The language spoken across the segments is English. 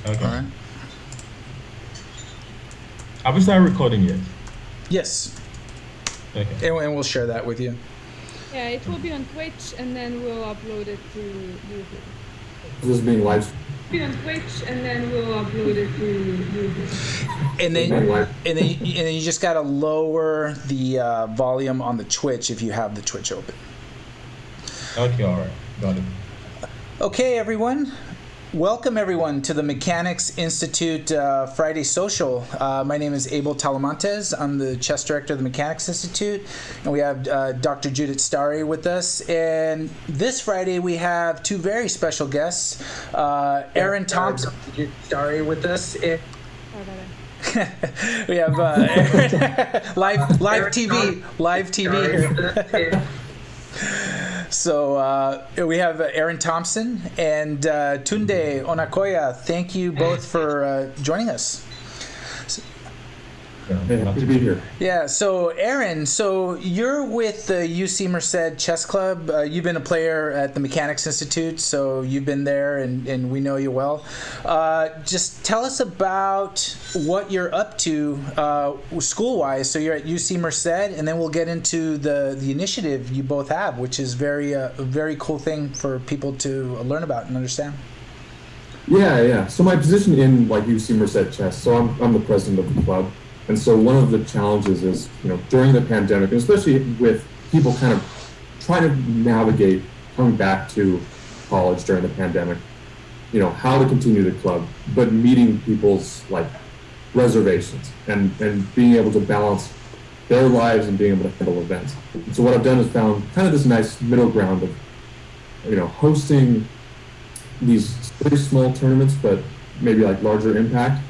Okay. All right. Have we started recording yet? Yes, Okay. and we'll share that with you. Yeah, it will be on Twitch and then we'll upload it to YouTube. This is being live. Be on Twitch and then we'll upload it to YouTube. And then Being live. you just gotta lower the volume on the Twitch if you have the Twitch open. Okay, all right. Got it. Okay, everyone. Welcome, everyone, to the Mechanics Institute Friday Social. My name is Abel Talamantes. I'm the chess director of the Mechanics Institute, and we have Dr. Judith Starry with us. And this Friday, we have two very special guests, Aaron Thompson. Judith Starry with us. We have live TV here. So we have Aaron Thompson and Tunde Onakoya. Thank you both for joining us. Hey, happy to be here. Yeah, so Aaron, so you're with the UC Merced Chess Club. You've been a player at the Mechanics Institute, so you've been there and we know you well. Just tell us about what you're up to school-wise. So you're at UC Merced, and then we'll get into the initiative you both have, which is a very cool thing for people to learn about and understand. Yeah. So my position in UC Merced Chess, so I'm the president of the club. And so one of the challenges is, during the pandemic, and especially with people kind of trying to navigate coming back to college during the pandemic, how to continue the club, but meeting people's reservations and being able to balance their lives and being able to handle events. And so what I've done is found kind of this nice middle ground of, hosting these very small tournaments, but maybe larger impact.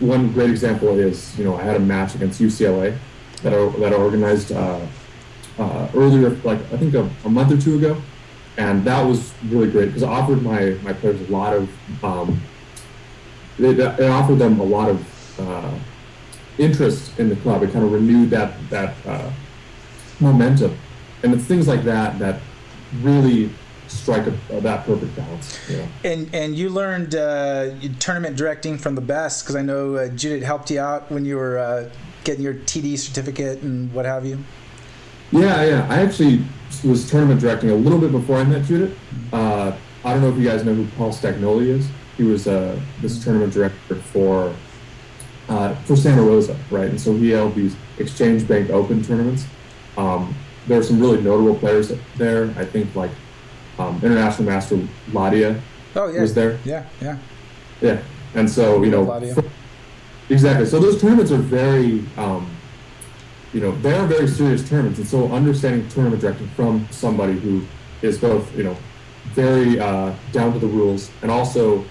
One great example is, I had a match against UCLA that I organized earlier, I think a month or two ago, and that was really great because it offered my players a lot of, it offered them a lot of interest in the club. It kind of renewed that momentum, and it's things like that really strike that perfect balance. And you learned tournament directing from the best, because I know Judith helped you out when you were getting your TD certificate and what have you. Yeah. I actually was tournament directing a little bit before I met Judith. I don't know if you guys know who Paul Stagnoli is. He was this tournament director for Santa Rosa, right? And so he held these Exchange Bank Open tournaments. There were some really notable players there. I think International Master Ladia was there. Yeah. And so, exactly. So those tournaments are very, they are very serious tournaments. And so understanding tournament directing from somebody who is both, very down to the rules and also,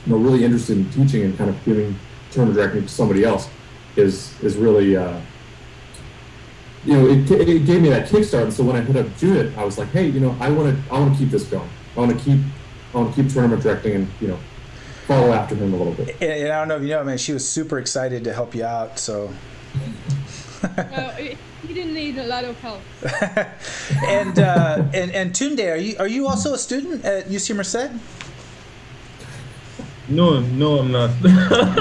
really interested in teaching and kind of giving tournament directing to somebody else is really, it gave me that kickstart. And so when I hit up Judith, I was like, hey, I want to keep this going. I want to keep tournament directing and, follow after him a little bit. And I don't know if you know, man, she was super excited to help you out. So. Well, he didn't need a lot of help. and Tunde, are you also a student at UC Merced? No, I'm not.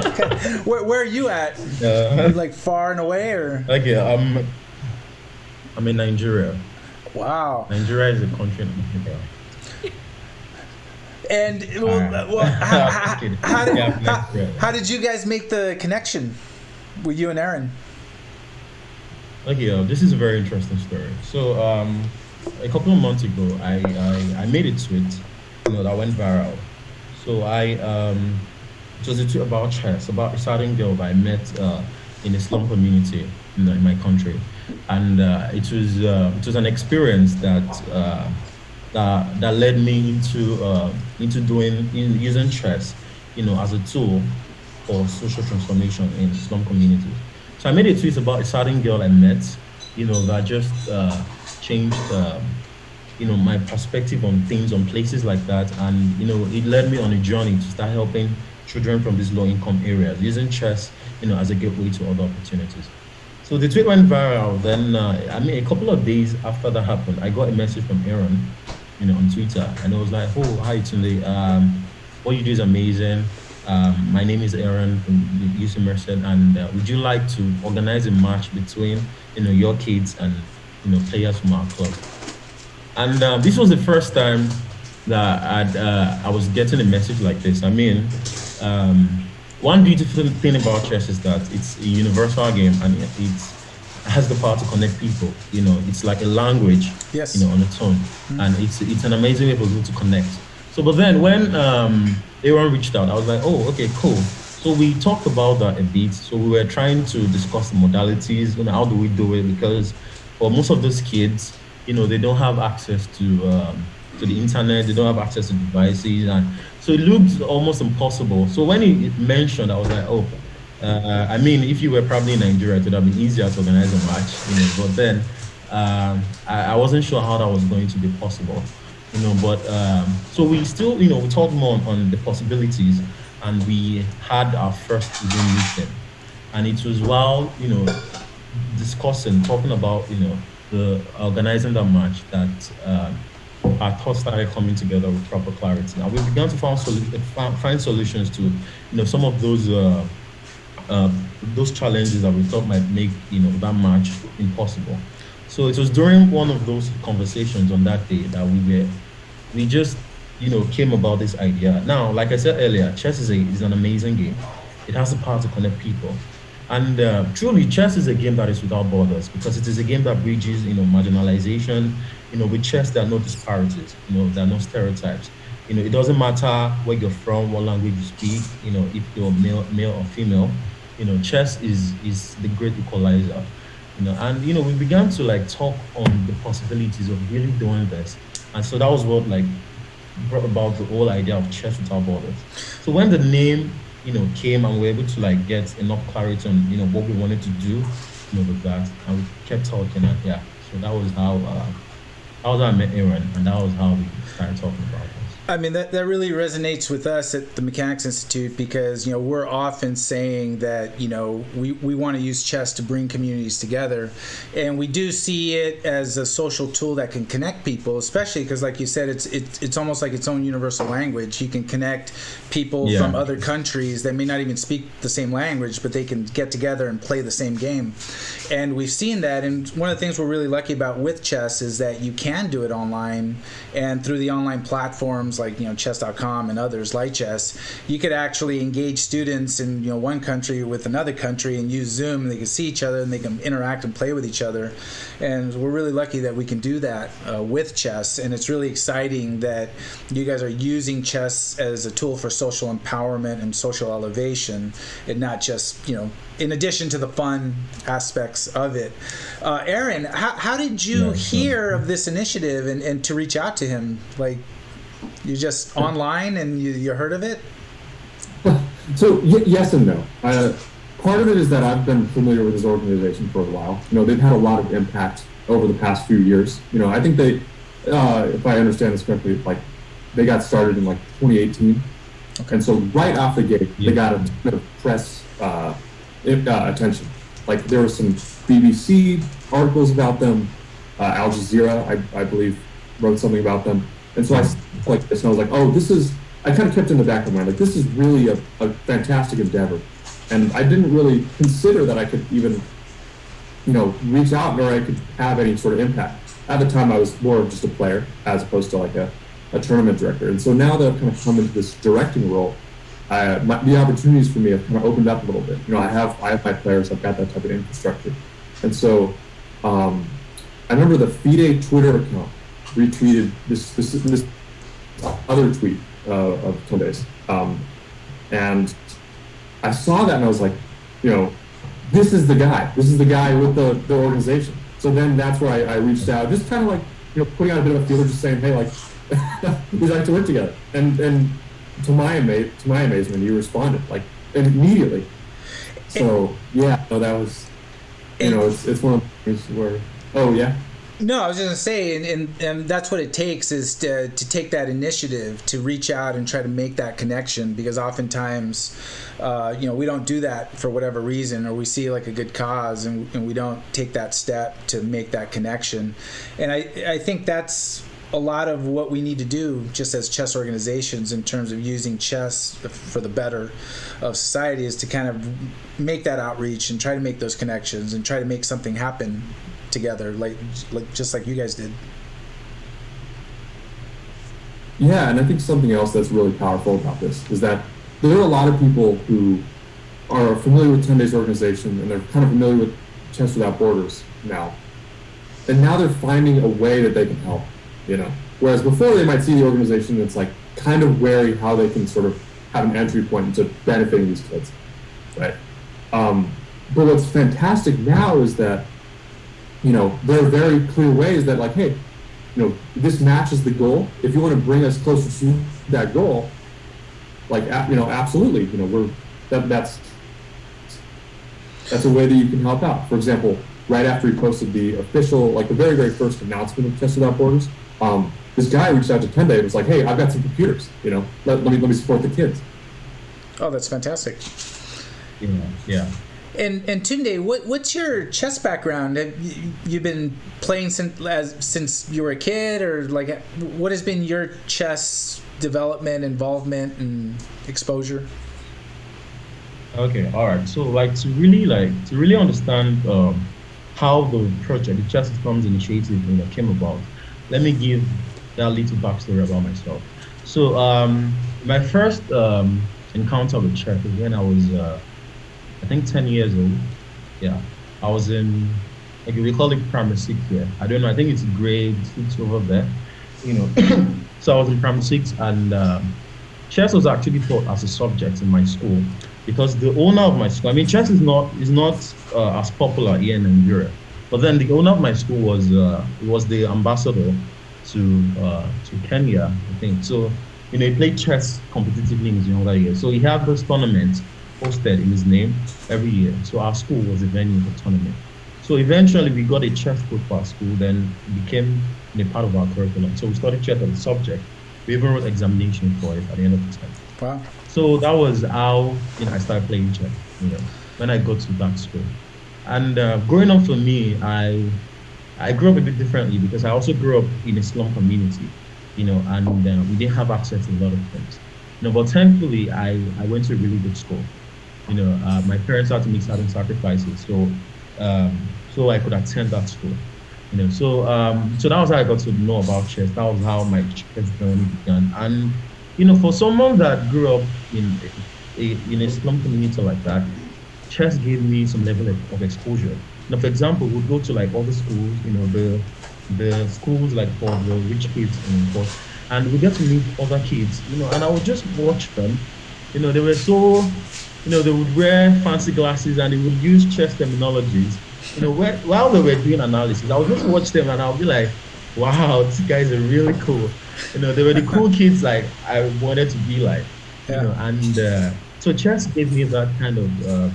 Okay. Where are you at? Far and away, or? Okay, I'm in Nigeria. Wow. Nigeria is a country in Africa. And how did you guys make the connection with you and Aaron? Okay, this is a very interesting story. So, a couple of months ago, I made a tweet, that went viral. So it was a tweet about chess, about a certain girl that I met in a slum community in my country, and it was an experience that led me into using chess, as a tool for social transformation in slum communities. So I made a tweet about a certain girl I met, that just changed, my perspective on things, on places like that, and it led me on a journey to start helping children from these low-income areas using chess, as a gateway to other opportunities. So the tweet went viral. Then, a couple of days after that happened, I got a message from Aaron, on Twitter, and I was like, "Oh, hi Tunde. what you do is amazing. My name is Aaron from the UC Merced, and would you like to organize a match between your kids and players from our club? And this was the first time that I was getting a message like this. I mean, one beautiful thing about chess is that it's a universal game, and has the power to connect people. It's like a language, Yes. on its own, and it's an amazing way for people to connect. So, but then when Aaron reached out, I was like, oh, okay, cool. So we talked about that a bit. So we were trying to discuss the modalities. How do we do it? Because for most of those kids, they don't have access to the internet. They don't have access to devices, and so it looked almost impossible. So when he mentioned, I was like, oh, I mean, if you were probably in Nigeria, it would have been easier to organize a match, But then I wasn't sure how that was going to be possible, But so we still, we talked more on the possibilities, and we had our first Zoom meeting, and it was while discussing, talking about the organizing that match that our thoughts started coming together with proper clarity, and we began to find solutions to some of those challenges that we thought might make that match impossible. So it was during one of those conversations on that day that we just came about this idea. Now, like I said earlier, chess is an amazing game. It has the power to connect people. And truly, chess is a game that is without borders, because it is a game that bridges, marginalization. With chess, there are no disparities. There are no stereotypes. It doesn't matter where you're from, what language you speak. If you're male or female. Chess is the great equalizer. And we began to talk on the possibilities of really doing this, and so that was what brought about the whole idea of chess without borders. So when the name came, and we were able to get enough clarity on what we wanted to do with that, and we kept talking, and yeah, so that was how I met Aaron, and that was how we started talking about this. I mean, that really resonates with us at the Mechanics Institute, because, we're often saying that, we want to use chess to bring communities together. And we do see it as a social tool that can connect people, especially because, like you said, it's almost like its own universal language. You can connect people from other countries that may not even speak the same language, but they can get together and play the same game. And we've seen that. And one of the things we're really lucky about with chess is that you can do it online, and through the online platforms like chess.com and others like chess, you could actually engage students in one country with another country and use Zoom, and they can see each other and they can interact and play with each other. And we're really lucky that we can do that with chess, and it's really exciting that you guys are using chess as a tool for social empowerment and social elevation, and not just in addition to the fun aspects of it. Aaron, how did you hear of this initiative and to reach out to him? You just online and you heard of it? So yes and no. Part of it is that I've been familiar with this organization for a while. They've had a lot of impact over the past few years. I think they, if I understand this correctly, they got started in 2018, and so right off the gate they got a ton of press attention. There were some BBC articles about them. Al Jazeera, I believe, wrote something about them. And so I this, and I was like, oh, I kind of kept in the back of my mind, this is really a fantastic endeavor. And I didn't really consider that I could even, reach out, or I could have any sort of impact. At the time, I was more of just a player as opposed to a tournament director. And so now that I've kind of come into this directing role, the opportunities for me have kind of opened up a little bit. I have my players, I've got that type of infrastructure. And so I remember the FIDE Twitter account retweeted this other tweet of Tunde's, and I saw that and I was like, this is the guy with the organization. So then that's where I reached out, just kind of putting out a bit of a feeler, just saying, hey, we'd like to work together. And to my amazement, you responded immediately. So that was, it's one of the things where, oh yeah. No, I was just going to say, and that's what it takes, is to take that initiative to reach out and try to make that connection, because oftentimes, we don't do that for whatever reason, or we see a good cause and we don't take that step to make that connection. And I think that's a lot of what we need to do just as chess organizations in terms of using chess for the better of society is to kind of make that outreach and try to make those connections and try to make something happen together, like just like you guys did. Yeah, and I think something else that's really powerful about this is that there are a lot of people who are familiar with Tunde's organization and they're kind of familiar with Chess Without Borders now. And now they're finding a way that they can help, you know. Whereas before they might see the organization that's like kind of wary how they can sort of have an entry point into benefiting these kids, right? But what's fantastic now is that, you know, there are very clear ways that like, hey, you know, this matches the goal. If you want to bring us closer to that goal, like, you know, absolutely, you know, that's a way that you can help out. For example, right after he posted the official, like the very, very first announcement of Chess Without Borders, this guy reached out to Tunde and was like, hey, I've got some computers, you know, let me support the kids. Oh, that's fantastic. Yeah. And Tunde, what's your chess background? Have you been playing since you were a kid, or like what has been your chess development, involvement, and exposure? Okay, all right. So to really understand how the project, the Chess Systems Initiative, came about, let me give that little backstory about myself. So my first encounter with chess was when I was I think 10 years old. Yeah, I was in, like, we call it primary six here. I don't know. I think it's grade 6 over there. You know, so I was in primary six, and chess was actually taught as a subject in my school because the owner of my school. I mean, chess is not as popular here in Nigeria, but then the owner of my school was the ambassador to Kenya, I think. So, you know, he played chess competitively in his younger years. So he had this tournament hosted in his name every year. So our school was the venue for the tournament. So eventually we got a chess book for our school, then it became a part of our curriculum. So we studied chess as a subject. We even wrote examination for it at the end of the time. Wow. So that was how, you know, I started playing chess, you know, when I got to that school. And growing up for me, I grew up a bit differently because I also grew up in a slum community, you know, and we didn't have access to a lot of things. You know, but thankfully I went to a really good school. You know, my parents had to make certain sacrifices, so I could attend that school. You know, so that was how I got to know about chess. That was how my chess journey began. And you know, for someone that grew up in a slum community like that, chess gave me some level of exposure. Now, for example, we'd go to like other schools, you know, the schools like for the rich kids, and we get to meet other kids, you know, and I would just watch them. You know, they were so, you know, they would wear fancy glasses and they would use chess terminologies. You know, while they were doing analysis, I would just watch them and I would be like, wow, these guys are really cool. You know, they were the cool kids like I wanted to be like, you know, and so chess gave me that kind of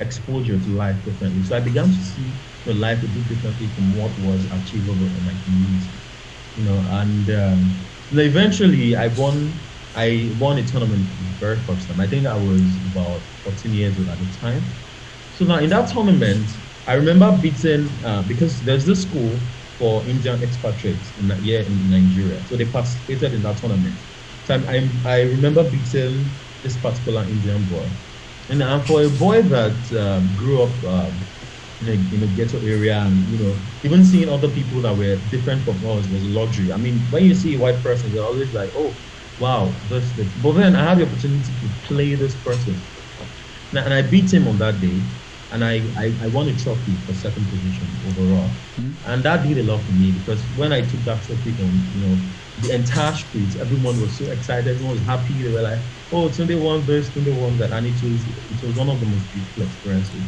exposure to life differently. So I began to see the life a bit differently from what was achievable in my community. You know, and eventually I won a tournament for the very first time. I think I was about 14 years old at the time. So now in that tournament, I remember beating, because there's this school for Indian expatriates in Nigeria. So they participated in that tournament. So I remember beating this particular Indian boy. And for a boy that grew up in a ghetto area, and you know, even seeing other people that were different from us was a luxury. I mean, when you see a white person, you're always like, oh, wow, this. But then I had the opportunity to play this person, and I beat him on that day, and I won a trophy for second position overall, and that did a lot for me because when I took that trophy home, you know, the entire street, everyone was so excited, everyone was happy. They were like, oh, Tunde won this, Tunde won that, and it was one of the most beautiful experiences,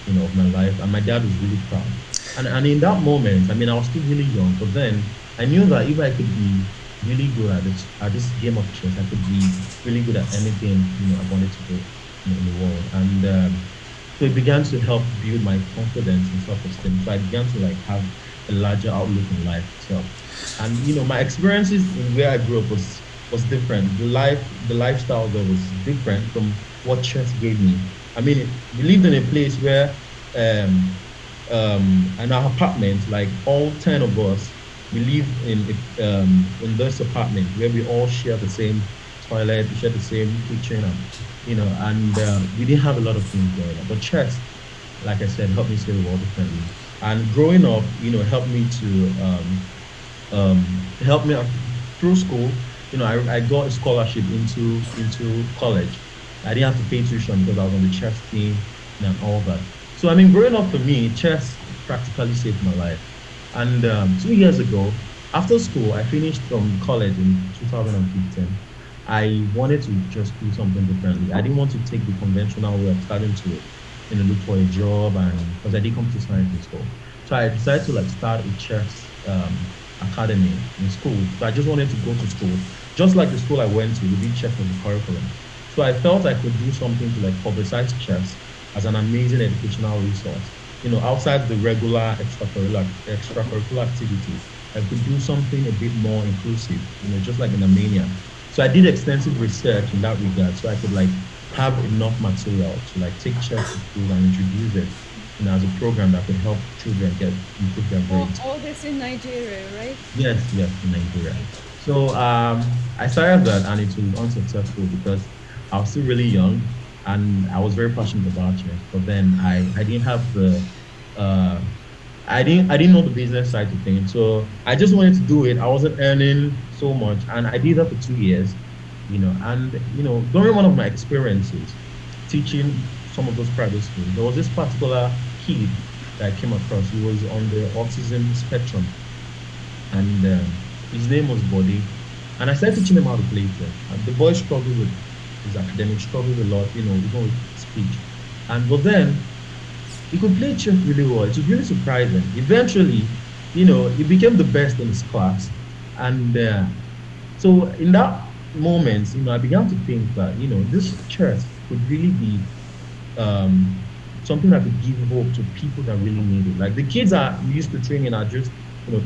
you know, of my life, and my dad was really proud. And in that moment, I mean, I was still really young, but then I knew that if I could be really good at this game of chess, I could be really good at anything, you know, I wanted to do, you know, in the world. And so it began to help build my confidence and self-esteem. So I began to like have a larger outlook in life itself. And you know, my experiences in where I grew up was different. The lifestyle there was different from what chess gave me. I mean, we lived in a place where in our apartment, like all 10 of us, we live in this apartment where we all share the same toilet, we share the same kitchen, and we didn't have a lot of things going on. But chess, like I said, helped me see the world differently. And growing up, helped me to help me out through school. I got a scholarship into college. I didn't have to pay tuition because I was on the chess team and all that. So I mean, growing up for me, chess practically saved my life. And 2 years ago, after school, I finished from college in 2015. I wanted to just do something differently. I didn't want to take the conventional way of starting to, look for a job, and because I did computer science in school. So I decided to like start a chess academy in school. So I just wanted to go to school, just like the school I went to. We did chess as a curriculum. So I felt I could do something to like publicize chess as an amazing educational resource. Outside the regular extracurricular activities, I could do something a bit more inclusive. Just like in Armenia. So I did extensive research in that regard, so I could like have enough material to like take chess to school and introduce it, as a program that could help children get improve their grades. All this in Nigeria, right? Yes, yes, in Nigeria. So I started that, and it was unsuccessful because I was still really young, and I was very passionate about chess. But then I didn't have the uh, I didn't know the business side of things. So I just wanted to do it. I wasn't earning so much, and I did that for 2 years. And during one of my experiences teaching some of those private schools, there was this particular kid that I came across. He was on the autism spectrum, and his name was Body. And I started teaching him how to play chess. And the boy struggled with his academics, struggled a lot, even with speech. And but then he could play chess really well. It was really surprising. Eventually, he became the best in his class. And so in that moment, I began to think that, this chess could really be um, something that could give hope to people that really need it. Like the kids are used to training are just,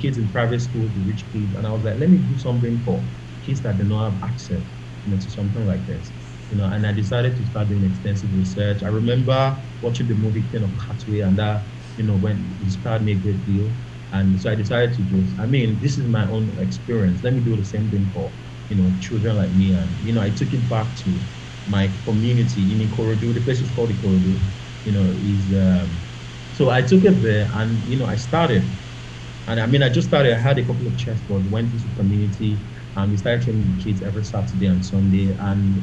kids in private schools, the rich kids. And I was like, let me do something for kids that do not have access, to something like this. And I decided to start doing extensive research. I remember watching the movie King of Catway, and that, when it inspired me a great deal. And so I decided to just, I mean, this is my own experience. Let me do the same thing for, children like me. And, I took it back to my community in Ikorodu. The place is called Ikorodu, so I took it there, and, I started. And I mean, I just started, I had a couple of chess boards, went into the community, and we started training the kids every Saturday and Sunday. And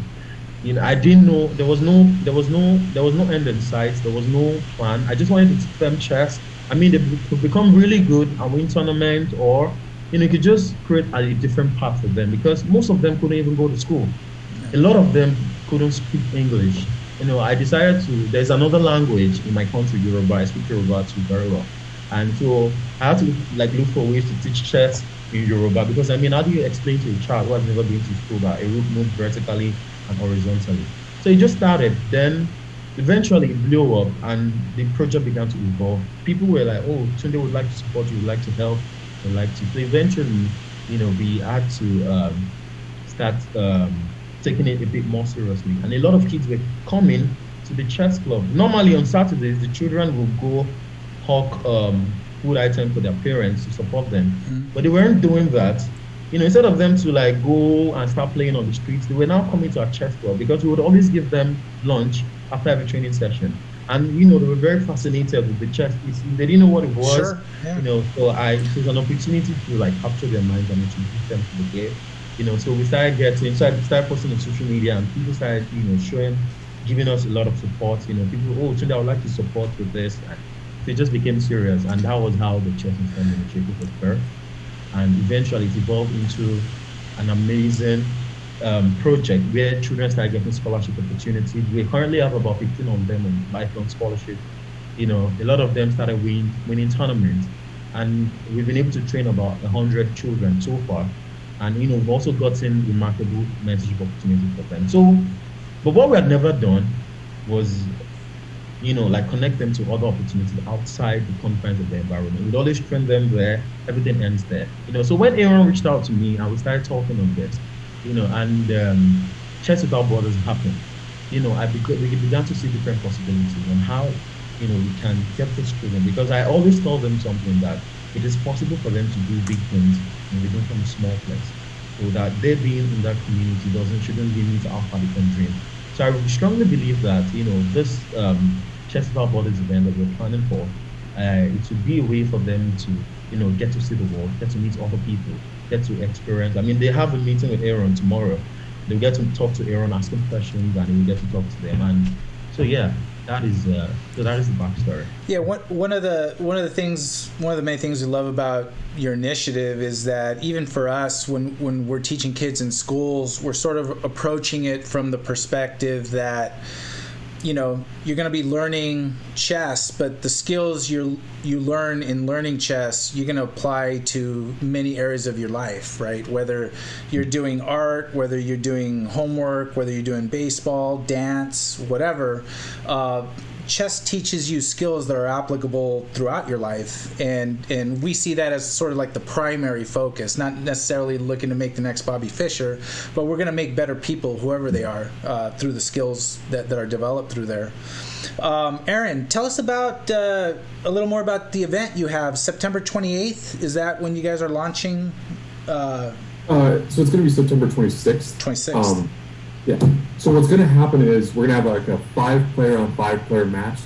I didn't know there was no end in sight. There was no plan. I just wanted to teach them chess. I mean, they could become really good and win tournament, or you could just create a different path for them because most of them couldn't even go to school. A lot of them couldn't speak English. I decided to. There's another language in my country, Yoruba. I speak Yoruba too very well, and so I had to like look for ways to teach chess in Yoruba because I mean, how do you explain to a child who has never been to school that a root moves vertically and horizontally? So it just started. Then eventually it blew up and the project began to evolve. People were like, oh, Tunde would like to support you, would like to help, would like to. So eventually, we had to start taking it a bit more seriously. And a lot of kids were coming to the chess club. Normally on Saturdays, the children would go hawk food items for their parents to support them. But they weren't doing that. Instead of them to like go and start playing on the streets, they were now coming to our chess club because we would always give them lunch after every training session. And they were very fascinated with the chess. They didn't know what it was. Sure. Yeah. So it was an opportunity to like capture their minds and introduce them to the game. So we started so I started posting on social media and people started, showing, giving us a lot of support. People, oh, Tunde, I would like to support with this. And they just became serious, and that was how the chess and Family Initiative was birthed. And eventually it evolved into an amazing project where children started getting scholarship opportunities. We currently have about 15 of them on lifelong scholarship. A lot of them started winning tournaments, and we've been able to train about 100 children so far. And we've also gotten remarkable mentorship opportunities for them. So, but what we had never done was like connect them to other opportunities outside the confines of the environment. We'd always train them there, everything ends there. So when Aaron reached out to me and we started talking on this, and Chess Without Borders happened, we began to see different possibilities on how, we can get this children. Because I always told them something that, it is possible for them to do big things even from a small place. So that they being in that community doesn't shouldn't limit how far they can dream. So I strongly believe that this Chesterfield Borders event that we're planning for, it should be a way for them to get to see the world, get to meet other people, get to experience. I mean, they have a meeting with Aaron tomorrow. They'll get to talk to Aaron, ask him questions, and we'll get to talk to them. And so yeah, that is the backstory. Yeah, one of the main things we love about your initiative is that even for us, when we're teaching kids in schools, we're sort of approaching it from the perspective that you're going to be learning chess, but the skills you learn in learning chess, you're going to apply to many areas of your life, right? Whether you're doing art, whether you're doing homework, whether you're doing baseball, dance, whatever. Chess teaches you skills that are applicable throughout your life, and we see that as sort of like the primary focus, not necessarily looking to make the next Bobby Fischer, but we're going to make better people, whoever they are, through the skills that are developed through there. Aaron, tell us about a little more about the event you have, September 28th. Is that when you guys are launching? So it's going to be September 26th. 26th. Yeah. So what's going to happen is we're going to have like a 5-player on 5-player match.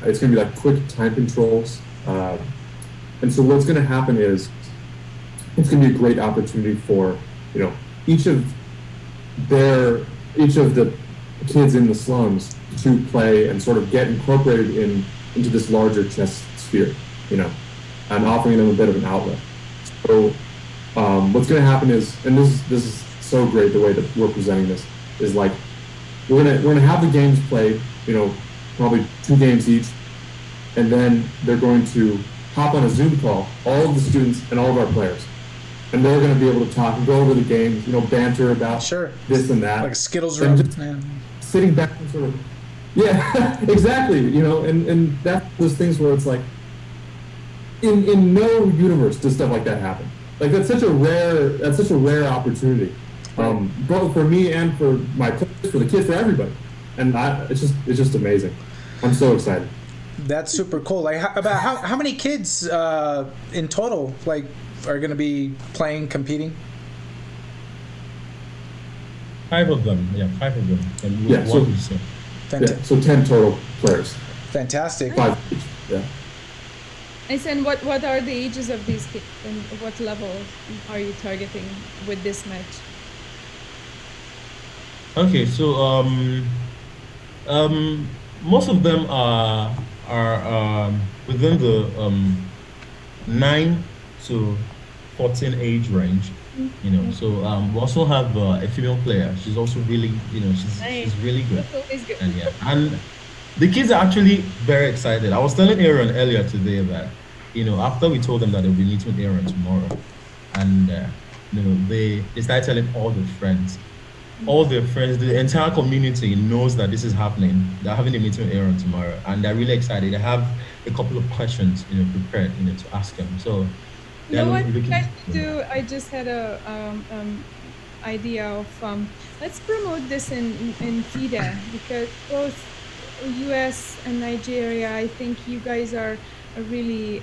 It's going to be like quick time controls. And so what's going to happen is it's going to be a great opportunity for, each of the kids in the slums to play and sort of get incorporated into this larger chess sphere, and offering them a bit of an outlet. So what's going to happen is, and this is so great the way that we're presenting this, is like we're gonna have the games played, probably 2 games each, and then they're going to hop on a Zoom call, all of the students and all of our players, and they're going to be able to talk and go over the games, banter about this and that, like Skittles room, sitting back and sort of, yeah, exactly, and that's those things where it's like in no universe does stuff like that happen. Like that's such a rare opportunity. Both for me and for my players, for the kids, for everybody, and it's just amazing. I'm so excited. That's super cool. Like, how many kids in total are going to be playing, competing? 5 of them. Yeah, 5 of them. And yeah, so 10 total players. Fantastic. 5 each. Yeah. And what are the ages of these kids, and what level are you targeting with this match? Okay, so most of them are within the 9 to 14 age range. So we also have a female player. She's also really, she's really good. That's always good. And the kids are actually very excited. I was telling Aaron earlier today that, after we told them that they'll be meeting with Aaron tomorrow, and they started telling all their friends. All their friends, the entire community knows that this is happening. They're having a meeting with Aaron tomorrow, and they're really excited. They have a couple of questions, prepared, to ask him. So, you know what we can do? I just had a idea of let's promote this in FIDE, because both U.S. and Nigeria, I think you guys are a really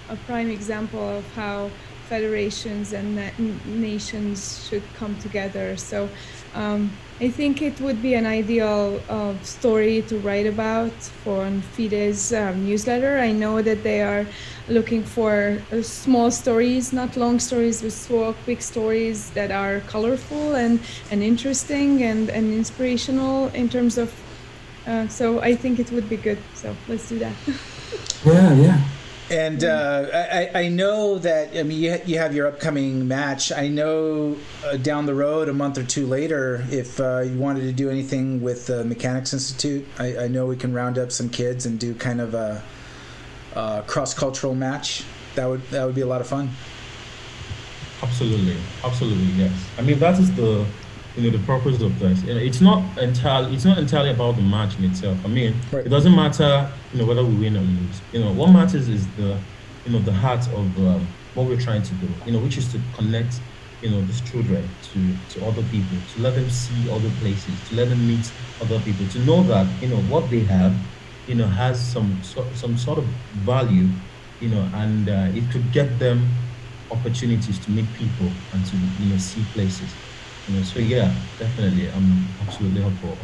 a prime example of how federations and nations should come together. So I think it would be an ideal story to write about for FIDE's newsletter. I know that they are looking for small stories, not long stories, but small, quick stories that are colorful and interesting and inspirational in terms of, so I think it would be good. So let's do that. Yeah. And I know that, you have your upcoming match. I know down the road, a month or 2 later, if you wanted to do anything with the Mechanics Institute, I know we can round up some kids and do kind of a cross-cultural match. That would be a lot of fun. Absolutely, yes. That is the purpose of this. It's not entirely about the match in itself. Right. It doesn't matter, whether we win or lose. What matters is the heart of what we're trying to do. Which is to connect, these children to other people, to let them see other places, to let them meet other people, to know that what they have, has some sort of value, and it could get them opportunities to meet people and to see places. So yeah, definitely, I'm absolutely up for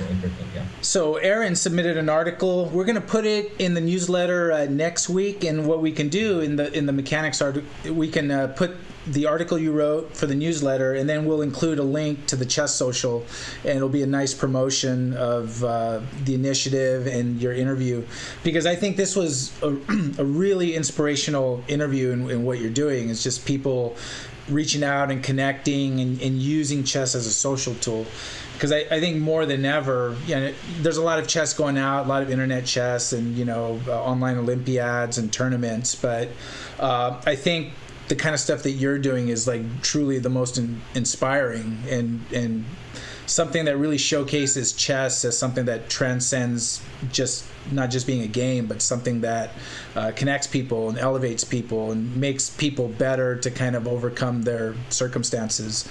everything. Yeah. So Aaron submitted an article. We're going to put it in the newsletter next week. And what we can do in the mechanics article, we can put the article you wrote for the newsletter, and then we'll include a link to the Chess Social, and it'll be a nice promotion of the initiative and your interview, because I think this was a really inspirational interview in what you're doing. It's just people reaching out and connecting and using chess as a social tool. Because I think more than ever, there's a lot of chess going out, a lot of internet chess, and online Olympiads and tournaments. But I think the kind of stuff that you're doing is like truly the most inspiring and something that really showcases chess as something that transcends not just being a game, but something that connects people and elevates people and makes people better to kind of overcome their circumstances.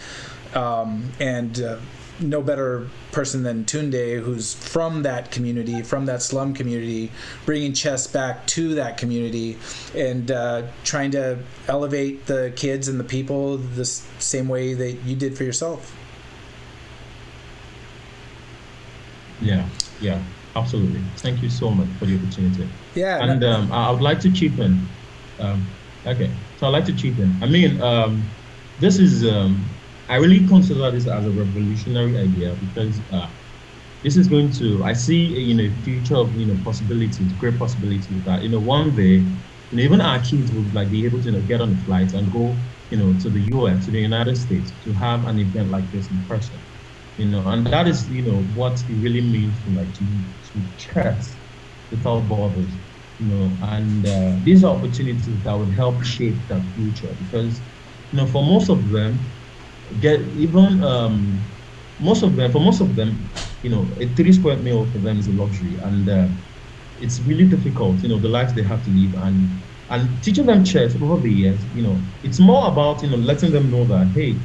No better person than Tunde, who's from that community, from that slum community, bringing chess back to that community and trying to elevate the kids and the people the same way that you did for yourself. Yeah, absolutely. Thank you so much for the opportunity. Yeah. And I would like to chip in. Okay, so I'd like to chip in. I mean, this is, I really consider this as a revolutionary idea because this is going to, I see, a future of, possibilities, great possibilities that, one day, even our kids would like be able to get on a flight and go, to the US, to the United States, to have an event like this in person. And that is, what it really means to chess without borders, and these are opportunities that will help shape that future because, for most of them, for most of them, a 3 square meal for them is a luxury, and it's really difficult, the lives they have to live, and teaching them chess over the years, it's more about, letting them know that, hey,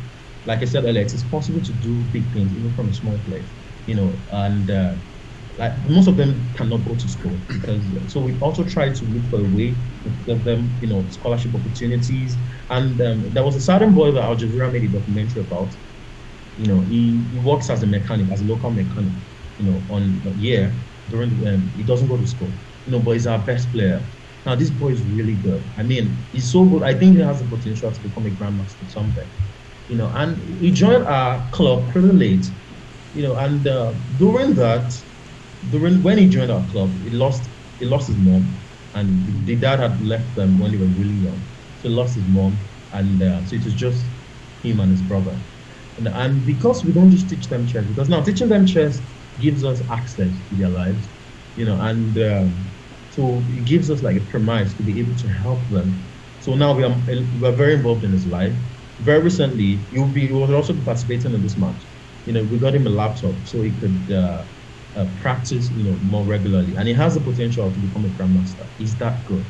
like I said earlier, it's possible to do big things even from a small place, and like most of them cannot go to school because so we also try to look for a way to give them, scholarship opportunities. And there was a certain boy that Al Jazeera made a documentary about. He works as a mechanic, as a local mechanic, on a year during the he doesn't go to school, but he's our best player. Now this boy is really good. I mean, he's so good. I think he has the potential to become a grandmaster someday. And he joined our club pretty late, and during when he joined our club, he lost his mom, and the dad had left them when he was really young, so he lost his mom, and so it was just him and his brother, and because we don't just teach them chess, because now teaching them chess gives us access to their lives, and so it gives us like a premise to be able to help them. So now we are very involved in his life. Very recently, he was also participating in this match. We got him a laptop so he could practice, more regularly, and he has the potential to become a grandmaster. He's that good.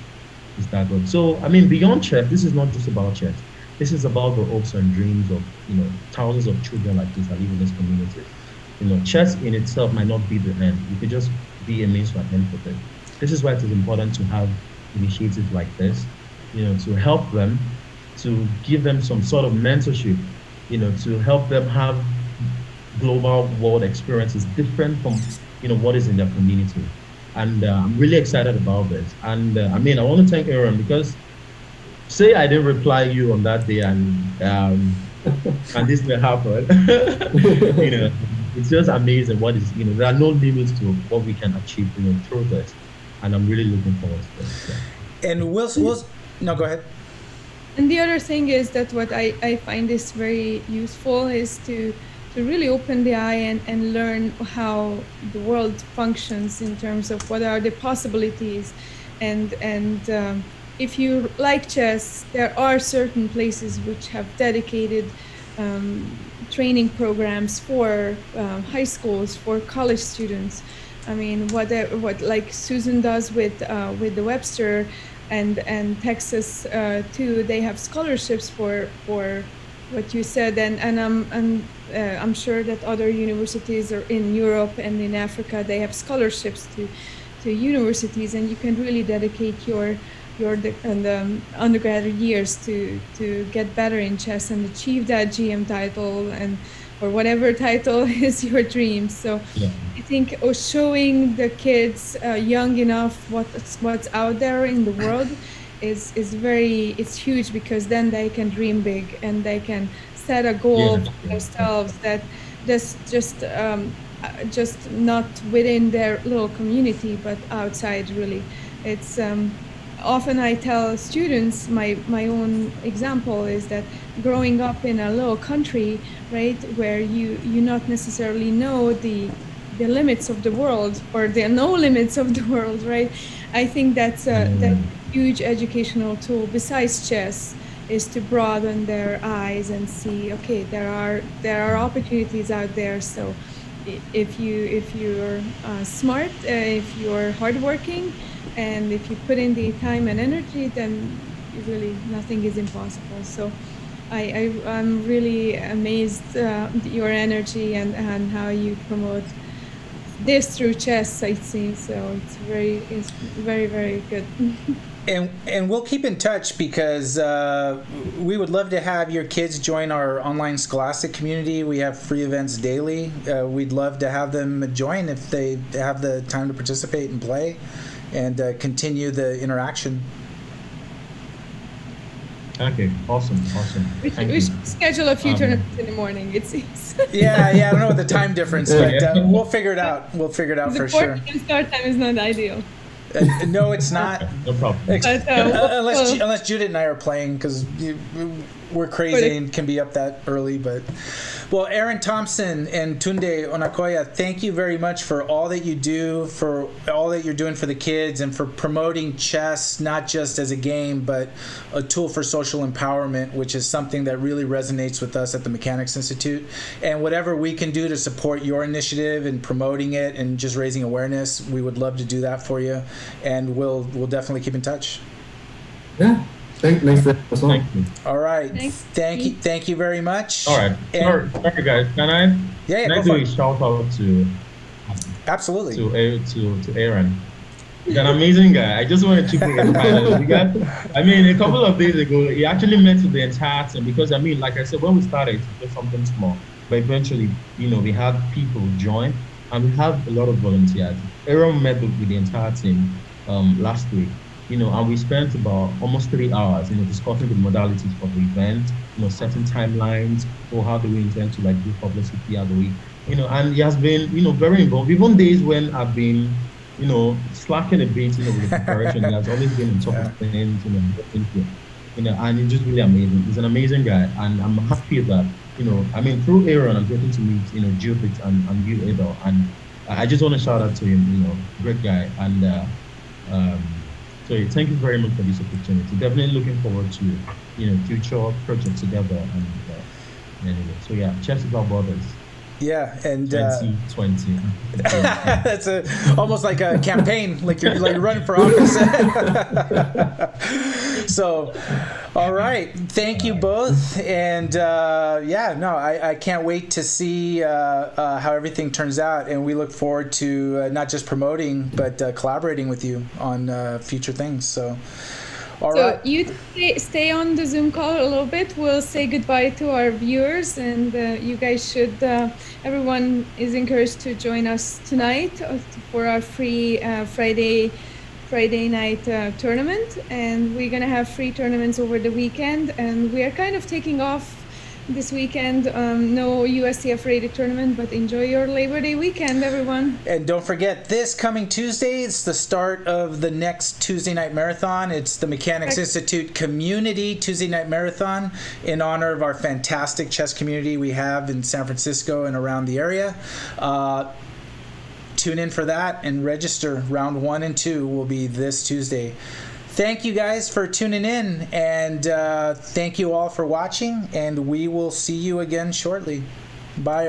He's that good. So, I mean, beyond chess, this is not just about chess. This is about the hopes and dreams of, thousands of children like this that live in this community. Chess in itself might not be the end. It could just be a means to an end for them. This is why it is important to have initiatives like this, to help them, to give them some sort of mentorship, to help them have global world experiences different from, what is in their community. And I'm really excited about this. And I mean, I want to thank Aaron because say I didn't reply you on that day and this may happen, it's just amazing what is, there are no limits to what we can achieve, through this. And I'm really looking forward to this. Yeah. And no, go ahead. And the other thing is that what I find is very useful is to really open the eye and learn how the world functions in terms of what are the possibilities. And if you like chess, there are certain places which have dedicated training programs for high schools, for college students. I mean, what like Susan does with the Webster and Texas too, they have scholarships for what you said, and I'm sure that other universities are in Europe and in Africa, they have scholarships to universities, and you can really dedicate your in the undergraduate years to get better in chess and achieve that GM title and or whatever title is your dream. So Yeah. I think showing the kids young enough what's out there in the world is very it's huge, because then they can dream big and they can set a goal Yeah. for Yeah. themselves that just not within their little community but outside really. It's often I tell students, my own example is that growing up in a little country, right, where you not necessarily know the limits of the world, or there are no limits of the world, right? I think that's Mm. a huge educational tool besides chess, is to broaden their eyes and see, okay, there are opportunities out there. So if you're smart, if you're hardworking, and if you put in the time and energy, then really nothing is impossible. So I'm really amazed your energy and how you promote this through chess, I see. So it's very, very good. And we'll keep in touch, because we would love to have your kids join our online scholastic community. We have free events daily. We'd love to have them join if they have the time to participate and play, and continue the interaction. Okay. Awesome. Thank We you. should schedule a few tournaments in the morning, it seems. Yeah, I don't know what the time difference, but Yeah. we'll figure it out. We'll figure it out The for 4 sure. p.m. start time is not ideal. No, it's not. No problem. But, Unless Judith and I are playing, because we're crazy and can be up that early. But well, Aaron Thompson and Tunde Onakoya, thank you very much for all that you do, for all that you're doing for the kids, and for promoting chess not just as a game but a tool for social empowerment, which is something that really resonates with us at the Mechanics Institute. And whatever we can do to support your initiative and promoting it and just raising awareness, we would love to do that for you. And we'll definitely keep in touch. Yeah. Thanks for having us on. Thank you. All right. Thanks. Thank you very much. All right. Sorry, guys. Can I? Yeah, Can I go do for a it. shout out to Absolutely. to Aaron? He's an amazing guy. I just want to chip in finally. I mean, a couple of days ago, he actually met with the entire team, because I mean, like I said, when we started, it was something small, but eventually, we had people join, and we have a lot of volunteers. Aaron met with the entire team last week, and we spent about almost 3 hours, discussing the modalities for the event, setting timelines, or how do we intend to do publicity at the week, and he has been, very involved. Even days when I've been, slacking a bit, with the preparation, he has always been on top of things, and it's just really amazing. He's an amazing guy, and I'm happy that, I mean, through Aaron, I'm getting to meet, Judith and you, Abel, and I just want to shout out to him, great guy, and so yeah, thank you very much for this opportunity. Definitely looking forward to, future projects together, and anyway, so yeah, chess without borders. Yeah, and 2020. that's almost like a campaign, like you're running for office. So, all right, thank you both, and I can't wait to see how everything turns out, and we look forward to not just promoting but collaborating with you on future things. So. All right. You stay on the Zoom call a little bit. We'll say goodbye to our viewers, and you guys should. Everyone is encouraged to join us tonight for our free Friday night tournament, and we're gonna have free tournaments over the weekend. And we are kind of taking off this weekend. No USCF rated tournament, but enjoy your Labor Day weekend, everyone. And don't forget, this coming Tuesday, it's the start of the next Tuesday night marathon. It's the Mechanics Institute Community Tuesday night marathon in honor of our fantastic chess community we have in San Francisco and around the area. Tune in for that and register. Round 1 and 2 will be this Tuesday. Thank you guys for tuning in, and thank you all for watching, and we will see you again shortly. Bye.